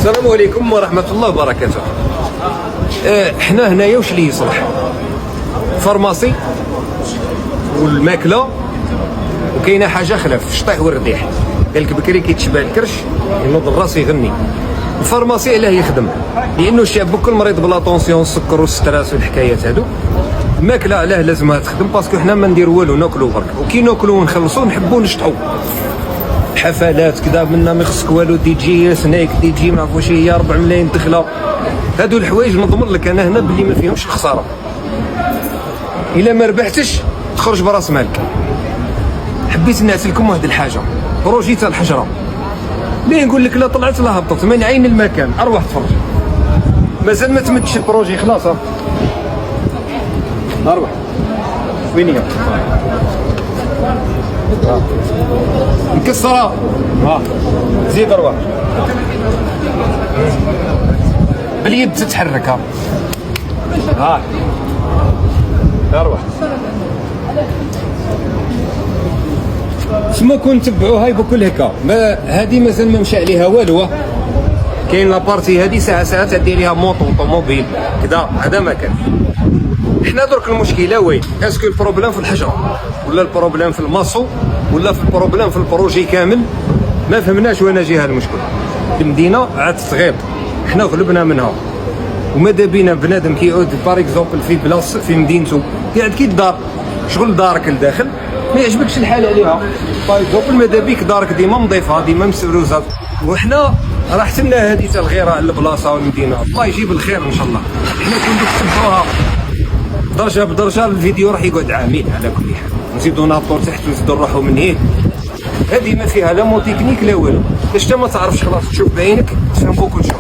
السلام عليكم ورحمة الله وبركاته. حنا هنايا واش اللي يصلح؟ فارماسي والماكلة، وكاينه حاجة خلاف الشطيح والرديح. قالك بكري كيتشبع الكرش ينوض الراس يغني. الفارماسي علاه يخدم؟ لأنه الشعب كل مريض بلا طونسيون السكر والستراس والحكايات هادو. الماكلة علاه لازمها تخدم؟ باسكو حنا ما نديرو والو، ناكلو برك، وكي ناكلو ونخلصو نحبو نشطحو. حفلات كذا منا ما يخصك والو، دي جي سنايك، دي جي ما عرفوش هي 4 ملايين دخله. هادو الحوايج نضمن لك انا هنا بلي ما فيهمش خساره. الا ما ربحتش تخرج براس مالك. حبيت نعس لكم واحد الحاجه، بروجي تاع الحجره ليه نقول لك لا طلعت لا هبطت من عين المكان، اروح تفرج. مازال ما تمدش البروجي خلاص. اروح وين هي مكسرة. زيد اروح باليد تتحرك. اروح سما كون تبعوا هاي بكل هكا. ما هادي مازال ما مشى عليها والو. كاين لابارتي هادي ساعه تدير ليها موطو طوموبيل كذا، هذا ما كان. حنا درك المشكله وين؟ اسكو البروبليم في الحجره، ولا البروبليم في الماسو، ولا في البروبليم في البروجي كامل؟ ما فهمناش وين جاي هذا المشكل. المدينه عاد تغيب، حنا غلبنا منها، وماذا بينا بنادم كيعود بار اكزومبل في بلاص في مدينته قاعد كي الدار شغل دارك لداخل ما يعجبكش الحال عليها. بار اكزومبل ماذا بيك دارك ديما نظيفه ديما مسروزه، وحنا راحت لنا هذه تاع الغيره على البلاصه والمدينه. الله يجيب الخير ان شاء الله. حنا كون تبعوها درجه بدرجه، الفيديو راح يقعد عامين على كل حال. نزيدو نهبطو تحت ونزيدو نروحو من هنا. هذه ما فيها لا مو تكنيك لا والو، باش انت ما تعرفش خلاص تشوف بعينك تفهم كل شيء.